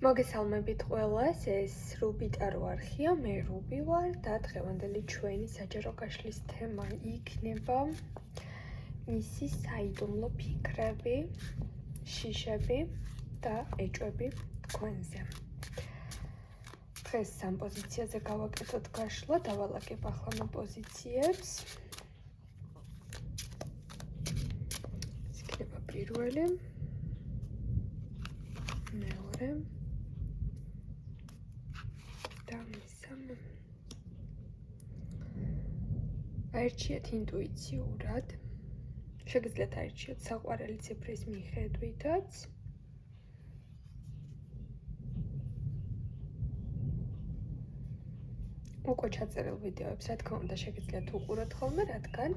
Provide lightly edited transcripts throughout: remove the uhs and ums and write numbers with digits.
მოგესალმებით ყველას, ეს რუბი ტარო არხია, მე რუბი ვარ და დღევანდელი ჩვენი საჯარო გაშლის თემა იქნება მისი საიდუმლო ფიქრები, შიშები და ეჭვები თქვენზე. დღეს სამ პოზიციაზე გავაკეთოთ გაშლა, დავალაგებ ახლა მე პოზიციებს. ეს იქნება პირველი, მეორე და მესამე. აირჩიეთ ინტუიციურად. შეგიძლიათ აირჩიოთ საყვარელი ციფრის მიხედვითაც. უკვე ჩაწერილ ვიდეოებს, რა თქმა უნდა, შეგიძლიათ უყუროთ ხოლმე, რადგან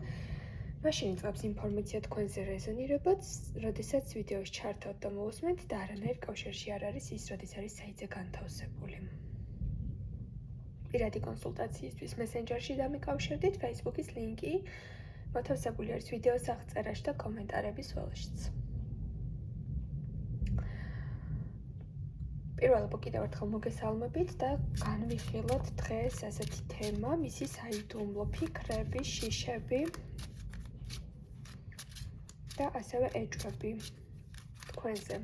მაშინ იწყებს ინფორმაცია თქვენზე რეზონირებაც, როდესაც ვიდეოს ჩართავთ და მოусმენთ და არანაირ კავშირში არ არის ის, როდის არის საიტზე განთავსებული. პირადი კონსულტაციისთვის მესენჯერში დამიკავშირდით, Facebook-ის ლინკი მოთავსებული არის ვიდეოს აღწერაში და კომენტარების ველშიც. პირველად კიდევ ერთხელ მოგესალმებით და განვიხილოთ დღეს ასეთი თემა, მისი საიდუმლო ფიქრები, შიშები და ასევე ეჭვები თქვენზე.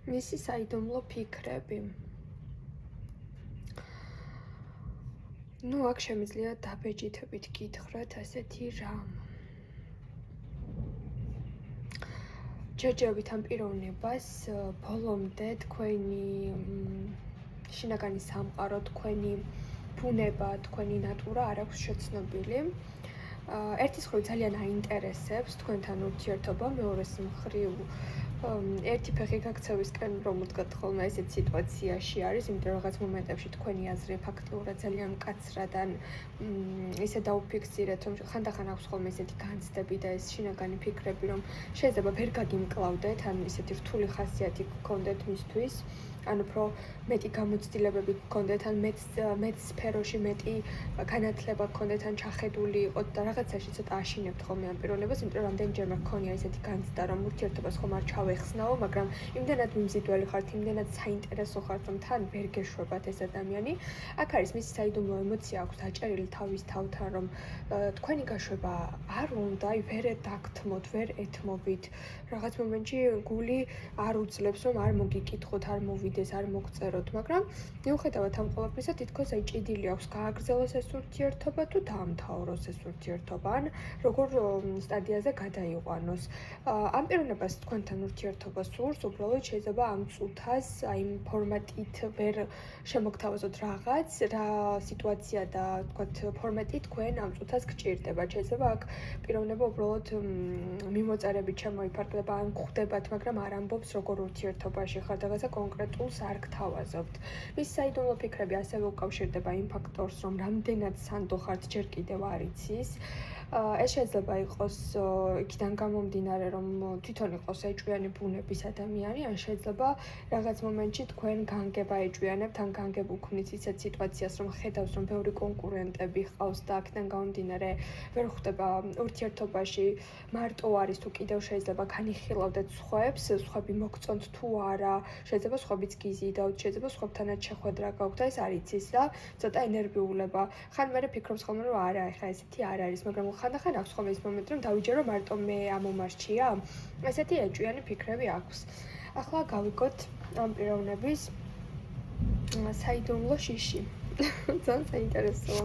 მისი საიდუმლო ფიქრები. აქ შემიძლია დაბეჭდებით გითხრათ ასეთი რამ. ჯერჯერობით ამ პიროვნებას ბოლომდე თქვენი შინაგანი სამყარო, თქვენი ბუნება, თქვენი ნატურა არ აქვს შეცნობილი. ერთის მხრივ ძალიან აინტერესებს თქვენთან ურთიერთობა, მეორეს მხრივ ერთი ფეხი გაქცევისკენ რომ უდგათ ხოლმე ესეთ სიტუაციაში არის, იმიტომ რომ რაღაც მომენტებში თქვენი აზრი ფაქტიურად ძალიან მკაცრად ან ისე დაუფიქსირეთ, რომ ხანდახან აქვს ხოლმე ესეთი განცდები და ეს შინაგანი ფიქრები, რომ შეიძლება ვერ გაგიმკლავდეთ, ან ისეთი რთული ხასიათი გქონდეთ მისთვის, ან უფრო მეტი გამოცდილებები გქონდეთ, ან მეც სფეროში მეტი განათლება გქონდეთ, ან ჩახედული იყოთ და რაღაცაში ცოტა აშინებთ ხოლმე ამ პიროვნებას, იმიტომ რომ რამდენჯერმე გქონია ესეთი განცდა, რომ ურთიერთობას ხომ არ ჩავეხსნაო, მაგრამ იმდენად მიმზიდველი ხართ, იმდენად საინტერესო ხართ, რომ თან ვერ გეშვებათ ეს ადამიანი. აქ არის მისი საიდუმლო ემოცია აქვს დაჭერილი თავის თავთან, რომ თქვენი გაშვება არ უნდა, ვერ დაგთმოთ, ვერ ეთმობით. რაღაც მომენტში გული არ უძლებს, რომ არ მოგიკითხოთ, არ მოვიდეს, არ მოგწეროთ, მაგრამ მიუხედავად ამ ყველაფრისა, თითქოს აი ჭიდილი აქვს გააგრძელოს ეს ურთიერთობა თუ დაამთავროს ეს ურთიერთობა, ან როგორ სტადიაზე გადაიყვანოს. ამ პიროვნებას თქვენთან ურთიერთობა სურს, უბრალოდ შეიძლება ამ წუთას, აი იმ ფორმატით ვერ შემოგთავაზოთ რაღაც, რა სიტუაცია და თქვათ ფორმატი თქვენ ამ წუთას გჭირდება. შეიძლება აქ პიროვნება უბრალოდ მიმოწერებით შემოიფარგლება, ან გვხვდებათ, მაგრამ არ ამბობს როგორ ურთიერთობაში ხართ, რაღაცა კონკრეტულს არ გთავაზობთ. მის საიდუმლო ფიქრები ასევე უკავშირდება იმ ფაქტორს, რომ რამდენად სანდო ხართ ჯერ კიდევ არ იცის. ეს შეიძლება იყოს იქიდან გამომდინარე, რომ თვითონ იყოს ეჭვიანი ბუნების ადამიანი, ან შეიძლება რაღაც მომენტში თქვენ განგება ეჭვიანებთ, ან განგებ უქმნით ისეთ სიტუაციას, რომ ხედავს, რომ ბევრი კონკურენტები ჰყავს და აქედან გამომდინარე ვერ ხვდება ურთიერთობაში მარტო არის თუ კიდევ შეიძლება განიხილავდეთ სხვებს, სხვები მოგწონთ თუ არა, შეიძლება სხვებიც გიზიდავთ, შეიძლება სხვებთანაც შეხვედრა გაქვთ და ეს არ იცის და ცოტა ენერგიულება. ხან მერე ფიქრობს ხოლმე, რომ არა, ეხლა ესეთი არ არის, მაგრამ ხანდახან აქვს ხოლმე ის მომენტი, რომ დავიჯერო მარტო მე ამომარჩია. ესეთი ეჭვიანი ფიქრები აქვს. ახლა გავიგოთ ამ პიროვნების საიდუმლო შიში. ძალიან საინტერესოა.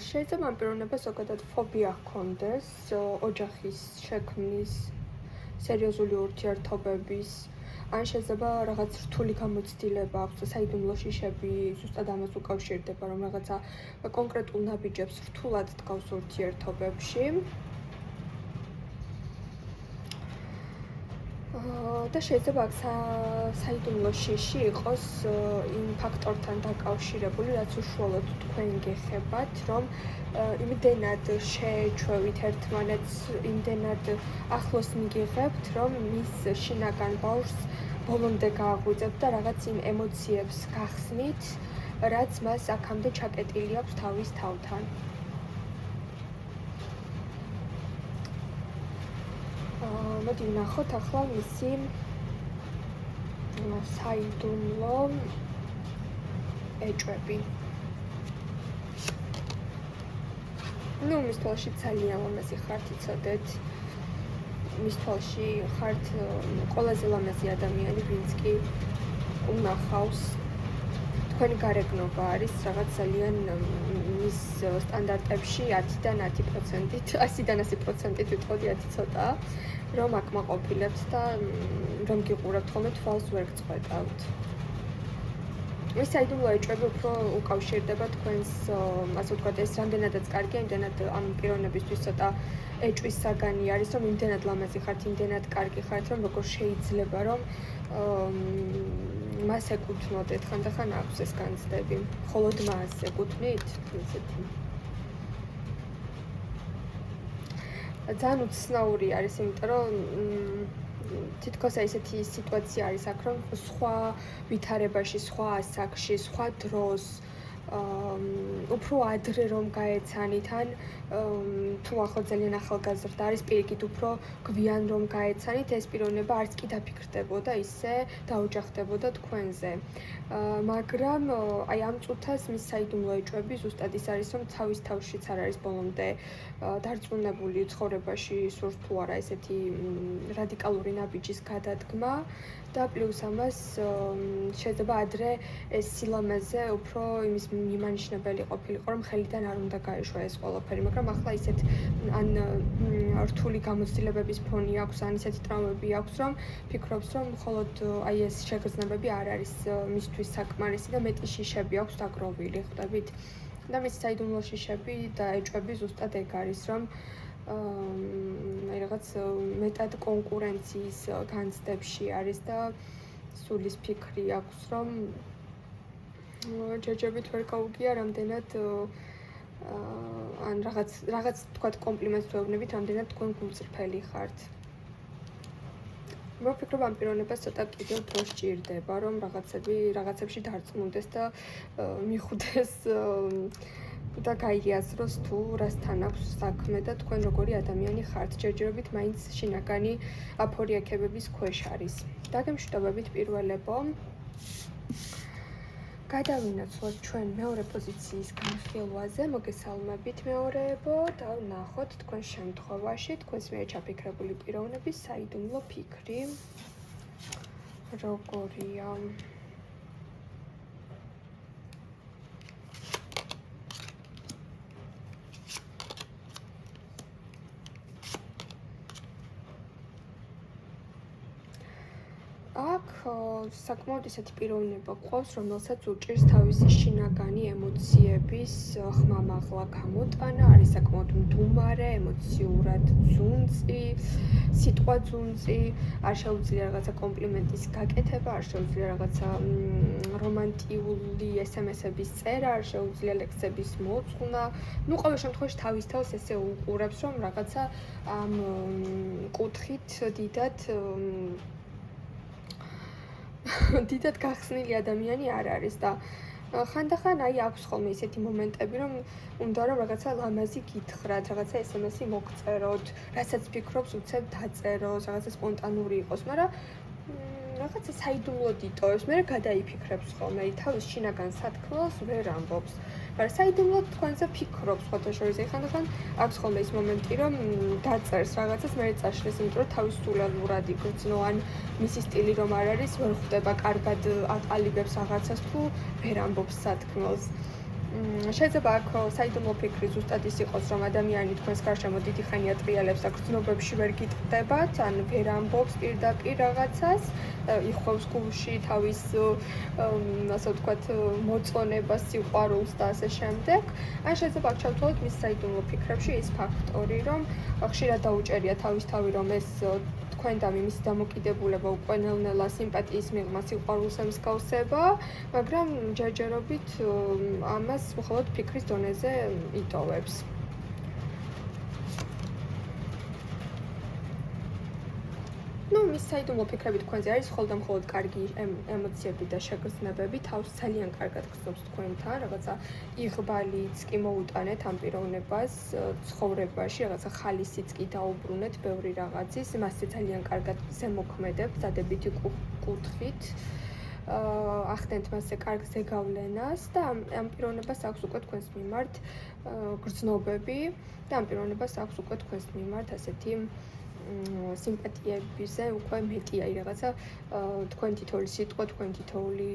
შეიძლება ამ პიროვნებას ზოგადად ფობია ჰქონდეს ოჯახის შექმნის, სერიოზული ურთიერთობების, ან შეიძლება რაღაც რთული გამოცდილება აქვს და საიდუმლო შიშები ზუსტად ამას უკავშირდება, რომ რაღაცა კონკრეტულ ნაბიჯებს რთულად დგავს ურთიერთობებში. და შეიძლება აქ საიდუმლო შიში იყოს იმ ფაქტორთან დაკავშირებული, რაც უშუალოდ თქვენ გეხებათ, რომ იმდენად შეეჩვევით ერთმანეთს, იმდენად ახლოს მიგიღებთ, რომ მის შინაგან ბავშვს ბოლომდე გააღვიძებთ და რაღაც იმ ემოციებს გახსნით, რაც მას აქამდე ჩაკეტილი აქვს თავის თავთან. მოდი ვნახოთ ახლა მისი საიდუმლო ეჭვები. მის თვალში ძალიან ლამაზი ხართ, იცოდეთ. მის თვალში ხართ ყველაზე ლამაზი ადამიანი, ვინც კი უნახავს. თქვენი გარეგნობა არის რაღაც ძალიან მის სტანდარტებში 10-დან 10%-ით, 100-დან 100%-ით ვიტყოდი, 10 ცოტაა, რომ აკმაყოფილებთ და რომ გიყურავთ ხოლმე თვალს ვერ გწყვეტავთ. მის საიდუმლო ეჭვები უფრო უკავშირდება თქვენს, ასე ვთქვათ, ეს რამდენადაც კარგია, იმდენად ამ პიროვნებისთვის ცოტა ეჭვის საგანი არის, რომ იმდენად ლამაზი ხართ, იმდენად კარგი ხართ, რომ როგორ შეიძლება, რომ მას ეკუთვნოდეთ, ხანდახან აქვს ეს განცდები. მხოლოდ მას ეკუთვნით? ესეთი. ძალიან უცნაური არის, იმიტომ რომ თითქოს ესეთი სიტუაცია არის აქ, რომ სხვა ვითარებაში, სხვა ასაკში, სხვა დროს უფრო ადრე რომ გაეცანით, ან თუ ახლა ძალიან ახალგაზრდა არის, პირიქით უფრო გვიან რომ გაეცანით, ეს პიროვნება არც კი დაფიქრდებოდა ისე, დაოჯახდებოდა თქვენზე. მაგრამ აი ამ წუთას მის საიდუმლო ეჭვები ზუსტად ის არის, რომ თავის თავშიც არ არის ბოლომდე დარწმუნებული ცხოვრებაში სურს თუ არა ესეთი რადიკალური ნაბიჯის გადადგმა და პლუს ამას შეიძლება ადრე ეს სილამაზე უფრო იმის მიმანიშნებელი ყოფილიყო, რომ ხელიდან არ უნდა გაეშვა ეს ყველაფერი, მაგრამ ახლა ისეთ ან რთული გამოცდილებების ფონი აქვს, ან ისეთი ტრავმები აქვს, რომ ფიქრობს, რომ მხოლოდ აი ეს შეგრძნებები არ არის მისთვის საკმარისი და მეტი შიშები აქვს დაგროვილი, ხვდებით? და მის საიდუმლო შიშები და ეჭვები ზუსტად ეგ არის, რომ აი რაღაც მეტად კონკურენციის განცდებში არის და სულის ფიქრი აქვს, რომ ჯერჯერობით ვერ გაუგია რამდენად ან რაღაც თქვათ კომპლიმენტს თუ ეუბნებით, რამდენად თქვენ გულწრფელი ხართ. მოვფიქრობ ამ პიროვნებას ცოტა კიდევ დრო სჭირდება, რომ რაღაცებში დარწმუნდეს და მიხვდეს და გაიაზროს თუ რასთან აქვს საქმე და თქვენ როგორი ადამიანი ხართ. ჯერჯერობით მაინც შინაგანი აფორიაქებების ქვეშ არის. დაგემშვიდობებით პირველებო. გადავინაცვლოთ ჩვენ მეორე პოზიციის განხილვაზე, მოგესალმებით მეორეებო და ვნახოთ თქვენ შემთხვევაში თქვენს მიერ ჩაფიქრებული პიროვნების საიდუმლო ფიქრი როგორია. აქ საკმაოდ ისეთი პიროვნება გვყავს, რომელსაც უჭირს თავისი შინაგანი ემოციების ხმამაღლა გამოტანა, არის საკმაოდ მდუმარე, ემოციურად ძუნწი, სიტყვა ძუნწი, არ შეუძლია რაღაცა კომპლიმენტის გაკეთება, არ შეუძლია რაღაცა რომანტიული SMS-ების წერა, არ შეუძლია ლექსების მოწყვნა. ყოველ შემთხვევაში თავის თავს ესე უყურებს, რომ რაღაცა ამ კუთხით დიდად გახსნილი ადამიანი არ არის და ხანდახან აი აქვს ხოლმე ისეთი მომენტები, რომ უნდა რომ რაღაცა ლამაზი გითხრათ, რაღაცა SMS-ი მოგწეროთ, რასაც ფიქრობს უცებ დაწეროს, რაღაცა სპონტანური იყოს, მაგრამ რაღაცა საიდუმლოდ იტოვებს, მე გადაიფიქრებს ხოლმე, თავის შინაგან სათქმელს ვერ ამბობს. მაგრამ საიდუმლოდ თქვენზე ფიქრობს ხოთაშორის, ხანდახან აქვს ხოლმე ის მომენტი, რომ დაწერს რაღაცას, მე წაშლის, იმიტომ რომ თავის სულელურად იგრძნო, ან მისი სტილი რომ არ არის, ვერ ხვდება კარგად აყალიბებს რაღაცას თუ ვერ ამბობს სათქმელს. შეიძლება აქ საიდუმლო ფიქრი ზუსტად ის იყოს, რომ ადამიანი თქვენს გარშემო დიდი ხანია ტრიალებს და გრძნობებში ვერ გიტყდებათ, ან ვერ ამბობს პირდაპირ რაღაცას, იხობს გულში თავის, ასე ვთქვათ, მოწონებას, სიყვარულს და ასე შემდეგ. ან შეიძლება აქ ჩავთვალოთ მის საიდუმლო ფიქრებში ის ფაქტორი, რომ ხშირად დაუჭერია თავის თავი, რომ ეს თქვენ და მისი დამოკიდებულება უკვე ნელ-ნელა სიმპათიის მიღმა, სიყვარულს ემსგავსება, მაგრამ ჯერჯერობით ამას მხოლოდ ფიქრის დონეზე იტოვებს. მის საიდუმლო ფიქრები თქვენზე არის მხოლოდ კარგი ემოციები და შეგრძნებები, თავს ძალიან კარგად გრძნობს თქვენთან, რაღაცა იღბალიც კი მოუტანეთ ამ პიროვნებას ცხოვრებაში, რაღაცა ხალისიც კი დაუბრუნეთ ბევრი რაღაცის, მასზე ძალიან კარგად ზემოქმედებთ, დადებითი კუთხით. ახდენთ მასზე კარგ ზეგავლენას და ამ პიროვნებას აქვს უკვე თქვენს მიმართ გრძნობები და ამ პიროვნებას აქვს უკვე თქვენს მიმართ ასეთი სიმპათიებზე უკვე მეტია რაღაცა თქვენ თითოეული სიტყვა, თქვენ თითოეული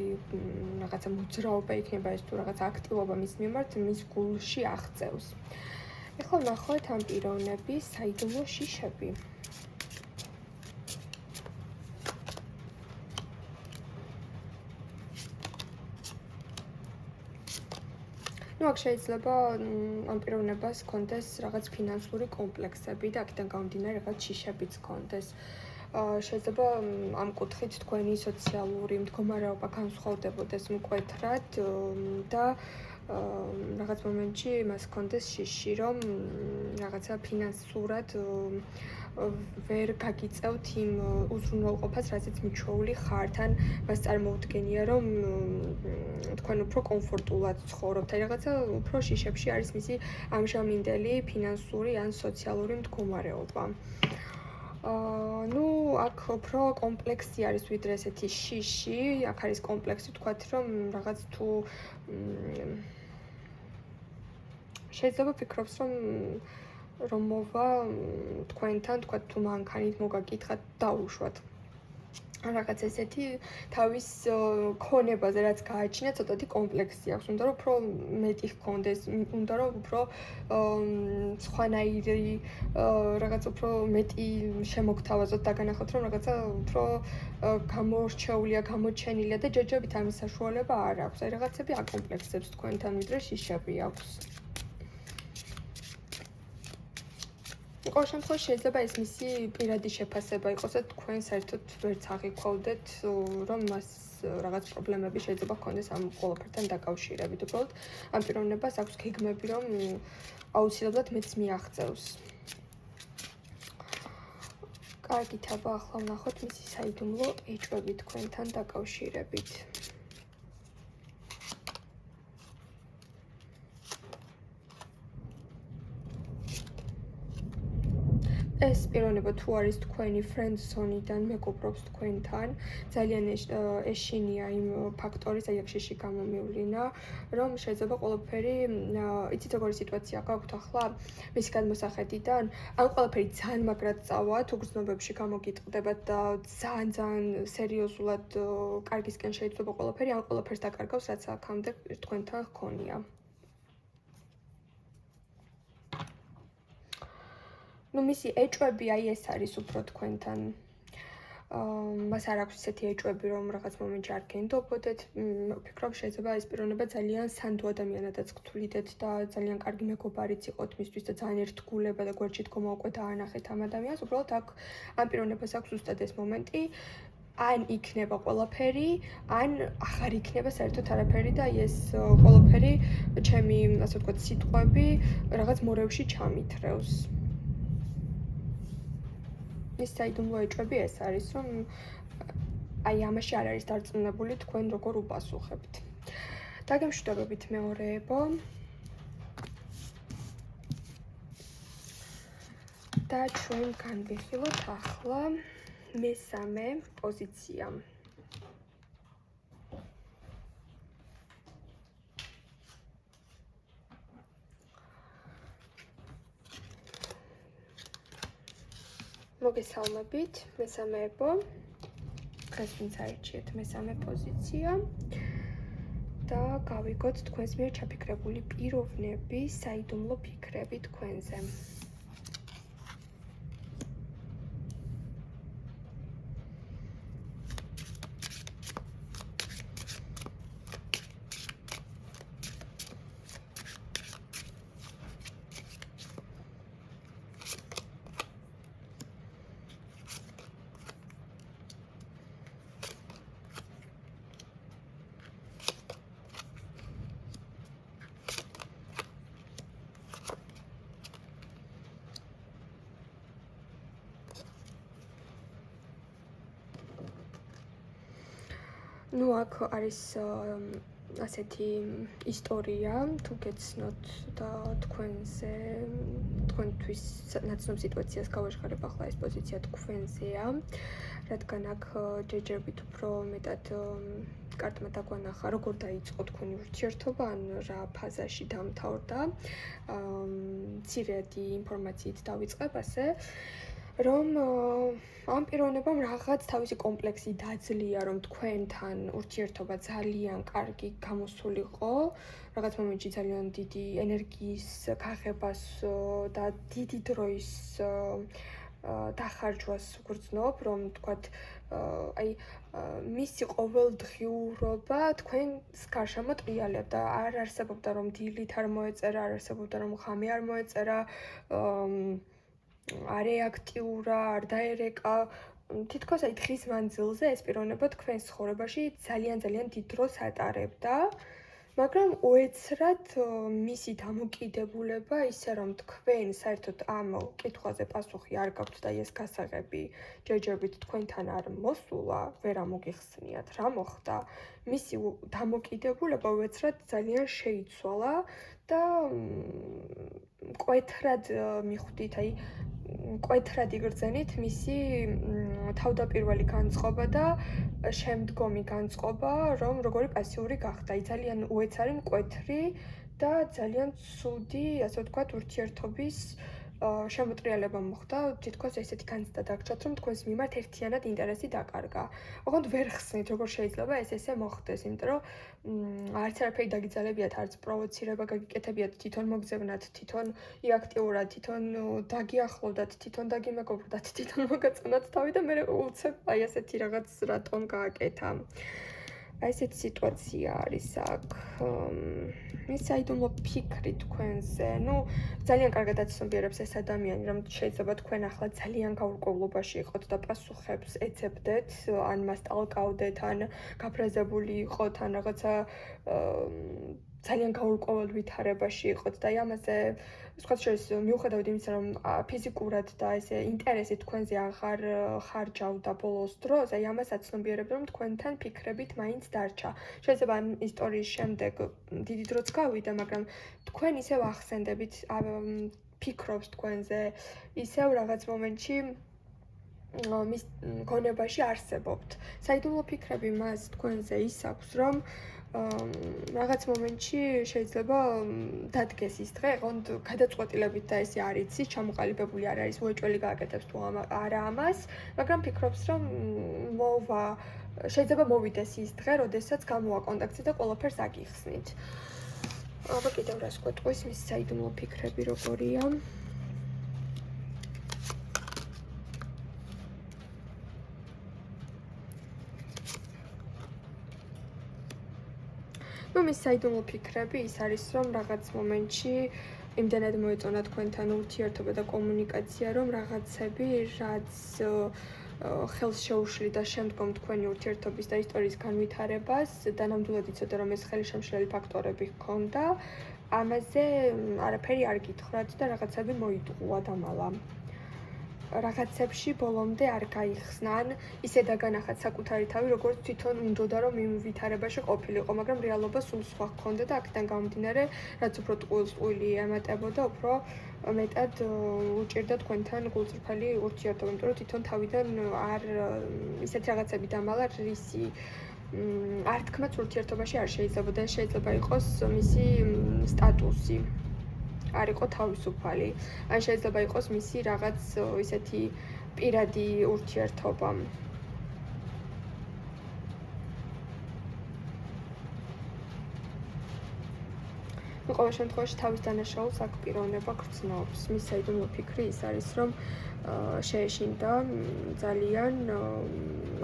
რაღაცა მოძრაობა იქნება ეს თუ რაღაცა აქტივობა მის მიმართ მის გულში აღწევს. ეხლა ვნახოთ ამ პიროვნების საიდუმლო შიშები. აქ შეიძლება ამ პიროვნებას ჰქონდეს რაღაც ფინანსური კომპლექსები და აქედან გამომდინარე რაღაც შიშებიც ჰქონდეს. შეიძლება ამ კუთხით თქვენი სოციალური მდგომარეობა განსხვავდებოდეს მკვეთრად და რაღაც მომენტში მას ჰქონდეს შიში, რომ რაღაცა ფინანსურად ვერ გაგიწევთ იმ უზრუნველყოფას, რასაც მიჩვეული ხართ, ან მას წარმოუდგენია, რომ თქვენ უფრო კომფორტულად ცხოვრობთ, აი რაღაცა უფრო შიშებში არის მისი ამჟამინდელი ფინანსური ან სოციალური მდგომარეობა. აქ უფრო კომპლექსი არის ვიდრე ესეთი შიში, აქ არის კომპლექსი, თქვათ, რომ რაღაც თუ შეიძლება ფიქრობს, რომ მოვა თქვენთან, თქვათ, თუ მანქანით მოგაკითხათ, დაუშვათ. რაღაც ესეთი თავის ქონებაზე რაც გააჩინა, ცოტათი კომპლექსი აქვს. უნდა რომ უფრო მეტი ჰქონდეს, უნდა რომ უფრო სხვანაირი რაღაც უფრო მეტი შემოგთავაზოთ და განახოთ, რომ რაღაცა უფრო გამორჩეულია, გამოჩენილია და ჯერჯერობით ამის საშუალება არ აქვს. აი რაღაცები აკომპლექსებს თქვენთან, ვიდრე შიშები აქვს. ყოველ შემთხვევაში შეიძლება ეს მისი პირადი შეფასება იყოს და თქვენ საერთოდ ვერც აღიქვავდეთ, რომ მას რაღაც პრობლემები შეიძლება ჰქონდეს ამ ყველაფერთან დაკავშირებით. უბრალოდ ამ პიროვნებას აქვს გეგმები, რომ აუცილებლად მეც მიაღწევს. კარგით, აბა ახლა ვნახოთ მისი საიდუმლო ეჭვები თქვენთან დაკავშირებით. ეს პიროვნება თუ არის თქვენი friend zone-დან, მეგობრობს თქვენთან, ძალიან ეშინია იმ ფაქტორის, აი აქ შეში გამომივლინა, რომ შეიძლება ყველაფერი, იცით როგორი სიტუაცია გაქვთ ახლა მისი გადმოსახედიდან, ან ყველაფერი ძალიან მაგრად წავა, თუ გრძნობებში გამოგიტყდებათ და ძალიან სერიოზულად კარგისკენ შეიძლება ყველაფერი, ან ყველაფერს დაკარგავს, რაც აქამდე თქვენთან ჰქონია. მისი ეჭვები აი ეს არის უფრო თქვენთან. მას არ აქვს ისეთი ეჭვები, რომ რაღაც მომენტში არ გენდობოდეთ. ვფიქრობ, შეიძლება ეს პიროვნება ძალიან სანდო ადამიანადაც გთვლიდეთ და ძალიან კარგი მეგობარიც იყოთ მისთვის და ძალიან ერთგულება და გვერდში დგომა უკვე დაანახეთ ამ ადამიანს. უბრალოდ აქ ამ პიროვნებას აქვს ზუსტად ეს მომენტი, ან იქნება ყველაფერი, ან აღარ იქნება საერთოდ არაფერი და ეს ყველაფერი ჩემი, ასე ვთქვათ, სიტყვები რაღაც მორევში ჩამითრევს. ის საიდუმლო ეჭვები ეს არის, რომ აი ამაში არ არის დარწმუნებული თქვენ როგორ უპასუხებთ. დაგემშვიდობებით მეორეებო. და ჩვენ განვიხილოთ ახლა მესამე პოზიცია. მოგესალმებით, მესამეებო. დღეს ვინც აირჩიეთ მესამე პოზიცია და გავიგოთ თქვენს მიერ ჩაფიქრებული პიროვნების საიდუმლო ფიქრები თქვენზე. ნუ აქ არის ასეთი ისტორია, თუ გეცნოთ და თქვენზე, თქვენთვის ნაცნობ სიტუაციას გავაჟღერებ ახლა ეს პოზიცია თქვენზეა, რადგან აქ ჯერჯერობით უფრო მეტად კარტმა დაგვანახა, როგორ დაიწყო თქვენი ურთიერთობა, ან რა ფაზაში დამთავრდა. მცირედი ინფორმაციით დავიწყებ ასე, რომ ამ პიროვნებამ რაღაც თავისი კომპლექსი დაძლია, რომ თქვენთან ურთიერთობა ძალიან კარგი გამოსულიყო, რაღაც მომენტში ძალიან დიდი ენერგიის გაღებას და დიდი დროის დახარჯვას ვგრძნობ, რომ თქვათ აი მისი ყოველდღიურობა თქვენს გარშემო ტრიალებდა, არ არსებობდა რომ დილით არ მოეწერა, არ არსებობდა რომ ღამე არ მოეწერა, არეაქტიურა, არ დაერეკა, თითქოს აი დღის მანძილზე ეს პიროვნება თქვენს ცხოვრებაში ძალიან დიდ დროს ატარებდა, მაგრამ უეცრად მისი დამოკიდებულება ისე რომ თქვენ საერთოდ ამ კითხვაზე პასუხი არ გაქვთ და ეს გასაღები ჯერჯერობით თქვენთან არ მოსულა, ვერ ამოგიხსნიათ რა მოხდა, მისი დამოკიდებულება უეცრად ძალიან შეიცვალა და მკვეთრად მიხვდით, აი მკვეთრად იგრძენით მისი თავდაპირველი განწყობა და შემდგომი განწყობა, რომ როგორი პასიური გახდა. ძალიან უეცარი, მკვეთრი და ძალიან ცუდი, ასე ვთქვათ, ურთიერთობის შემოტრიალება მოხდა, თითქოს ესეთი განცდა დაგჭათ, რომ თქვენს მიმართ ერთიანად ინტერესი დაკარგა. ოღონდ ვერ ხსნით, როგორ შეიძლება ესე მოხდეს, იმიტომ რომ არც არაფერი დაგიძალებიათ, არც პროვოცირება გაგიკეთებიათ, თვითონ მოგძებნათ, თვითონ იაქტიურად, თვითონ დაგიახლოვდათ, თვითონ დაგიმეგობრდათ, თვითონ მოგაწონათ თავი და მე უცებ აი ასეთი რაღაც რატომ გააკეთა. აი ესეთი სიტუაცია არის აქ. მის საიდუმლო ფიქრი თქვენზე, ნუ ძალიან კარგად აცნობიერებს ეს ადამიანი, რომ შეიძლება თქვენ ახლა ძალიან გაურკვევლობაში იყოთ და პასუხებს ეძებდეთ, ან მას ტალკავდეთ, ან გაფრაზებული იყოთ, ან რაღაცა ძალიან გაურკვეველ ვითარებაში იყოთ და აი ამაზე სხვათა შორის მიუხედავად იმისა, რომ ფიზიკურად და ესე ინტერესი თქვენზე აღარ ხარჯავდა ბოლოს დროს, აი ამას აცნობიერებდა, რომ თქვენთან ფიქრებით მაინც დარჩა. შეიძლება ამ ისტორიის შემდეგ დიდი დროც გავიდა, მაგრამ თქვენ ისევ ახსენდებით, ფიქრობს თქვენზე, ისევ რაღაც მომენტში მის გონებაში არსებობთ. საიდუმლო ფიქრები მას თქვენზე ის აქვს, რომ რაღაც მომენტში შეიძლება დადგეს ის დღე, ოღონდ გადაწყვეტილებით და ესე არ იცის, ჩამოყალიბებული არ არის, უეჭველი გააკეთებს თუ არა ამას, მაგრამ ფიქრობს, რომ შეიძლება მოვიდეს ის დღე, როდესაც გამოვა კონტაქტზე და ყველაფერს აგიხსნით. აბა კიდევ რას გვეტყვის მის საიდუმლო ფიქრები როგორია? მის საიდუმლო ფიქრები ის არის, რომ რაღაც მომენტში იმდენად მოეწონა თქვენთან ურთიერთობა და კომუნიკაცია, რომ რაღაცები, რაც ხელს შეუშლიდა შემდგომ თქვენი ურთიერთობის და ისტორიის განვითარებას და ნამდვილად იცოდა, რომ ეს ხელშემშლელი ფაქტორები ჰქონდა, ამაზე არაფერი არ გითხრათ და რაღაცები მოიტყუა დამალა. რაღაცებში ბოლომდე არ გაიხსნა, ან ისე დაგანახათ საკუთარი თავი, როგორც თვითონ უნდოდა, რომ იმ ვითარებაში ყოფილიყო, მაგრამ რეალობა სულ სხვა ჰქონდა და აქედან გამომდინარე, რაც უფრო ტყუილ-ტყუილი ემატებოდა, უფრო მეტად უჭირდა თქვენთან გულწრფელი ურთიერთობა, იმიტომ რომ თვითონ თავიდან არ ისეთი რაღაცები დამალა, რისი ართქმაც ურთიერთობაში არ შეიძლებოდა, შეიძლება იყოს მისი სტატუსი. არ იყო თავისუფალი, ან შეიძლება იყოს მისი რაღაც ისეთი პირადი ურთიერთობა. ყოველ შემთხვევაში თავის დანაშაულს აქ პიროვნება გრძნობს. მის საიდუმლო ფიქრი ის არის, რომ შეეშინდა ძალიან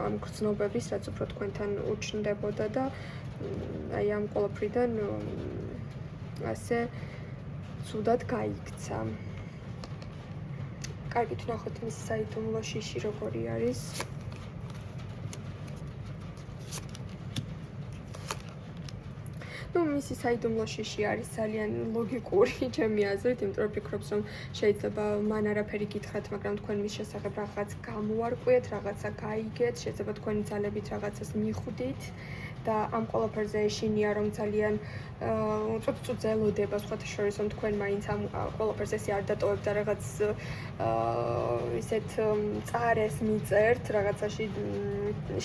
ამ გრძნობების, რაც უფრო თქვენთან უჩნდებოდა და აი ამ ყველაფრიდან ასე ცუდად გაიქცა. კარგით ვნახოთ მის საიდუმლო შიში როგორი არის. ნუ მისი საიდუმლო შიში არის ძალიან ლოგიკური ჩემი აზრით, იმიტომ რომ ვფიქრობ, რომ შეიძლება მან არაფერი გითხრათ, მაგრამ თქვენ მის შესახებ რაღაც გამოარკვიეთ, რაღაცა გაიგეთ, შეიძლება თქვენი ძალებით რაღაცას მიხვდით და ამ ყველაფერზე ეშინია, რომ ძალიან უწუწუძე ელოდება სხვათა შორის, რომ თქვენ მაინც ამ ყველაფერს ესე არ დატოვებთ და რაღაც ისეთ წარეს მიწერთ, რაღაცაში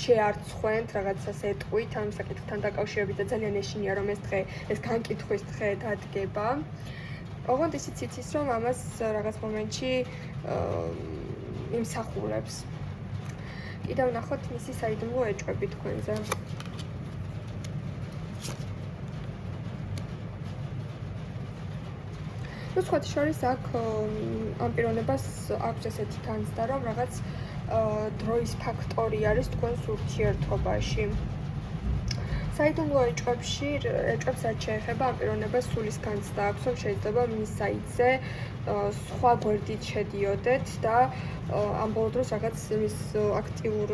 შეარცხვენთ, რაღაცას ეტყვით ამ საკითხთან დაკავშირებით და ძალიან ეშინია, რომ ეს დღე, ეს განკითხვის დღე დადგება. ოღონდ ისიც იცის, რომ ამას რაღაც მომენტში იმსახურებს. კიდევ ნახოთ მისი საიდუმლო ეჭვები თქვენზე. ნუ სხვათა შორის აქ ამ პიროვნებას აქვს ესეთი განცდა, რომ რაღაც დროის ფაქტორი არის თქვენს ურთიერთობაში. საიდუმლო ეჭვებს რაც შეეხება ამ პიროვნებას სულის განცდა აქვს, რომ შეიძლება მის საიტზე სხვა გვერდით შედიოდეთ და ამ ბოლო დროს რაღაც მის აქტიურ,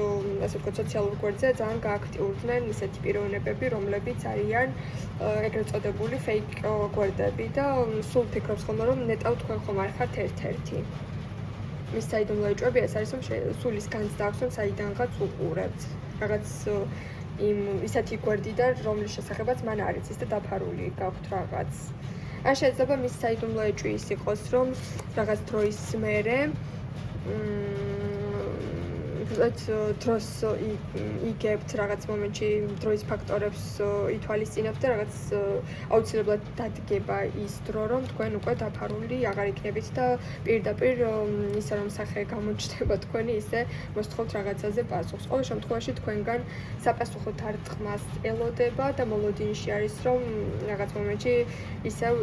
ასე ვთქვათ, სოციალურ გვერდზე ძალიან გააქტიურდნენ ისეთი პიროვნებები, რომლებიც არიან ეგრეთ წოდებული fake გვერდები და სულ ფიქრობს ხოლმე, რომ ნეტავ თქვენ ხომ არ ხართ ერთ-ერთი. მის საიდუმლო ეჭვები ეს არის, რომ სულის განცდა აქვს, რომ საიდანღაც უყურებთ. რაღაც იმ ისეთი გვერდიდან, რომლის შესახებაც მან არ იცის და დაფარული გაქვთ რაღაც. ან შეიძლება მის საიდუმლო ეჭვი ის იყოს, რომ რაღაც დროის მერე დროს იგებთ რაღაც მომენტში დროის ფაქტორებს ითვალისწინებთ და რაღაც აუცილებლად დადგება ის დრო, რომ თქვენ უკვე დაფარული აღარ იქნებით და პირდაპირ ისე რომ სახე გამოჩნდება თქვენი, ისე მოსთხოვთ რაღაცაზე პასუხს. ყოველ შემთხვევაში თქვენგან საპასუხოდ არ წყმას ელოდება და მოლოდინში არის, რომ რაღაც მომენტში ისევ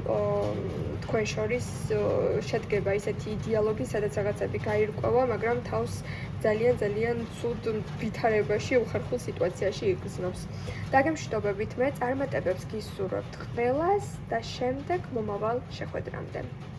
თქვენ შორის შედგება ისეთი დიალოგი, სადაც რაღაცები გაირკვევა, მაგრამ თავს ძალიან ცუდ ვითარებაში, უხერხულ სიტუაციაში იგრძნობს. დაგემშვიდობებით, მე წარმატებებს გისურვებთ ყველას და შემდეგ მომავალ შეხვედრამდე.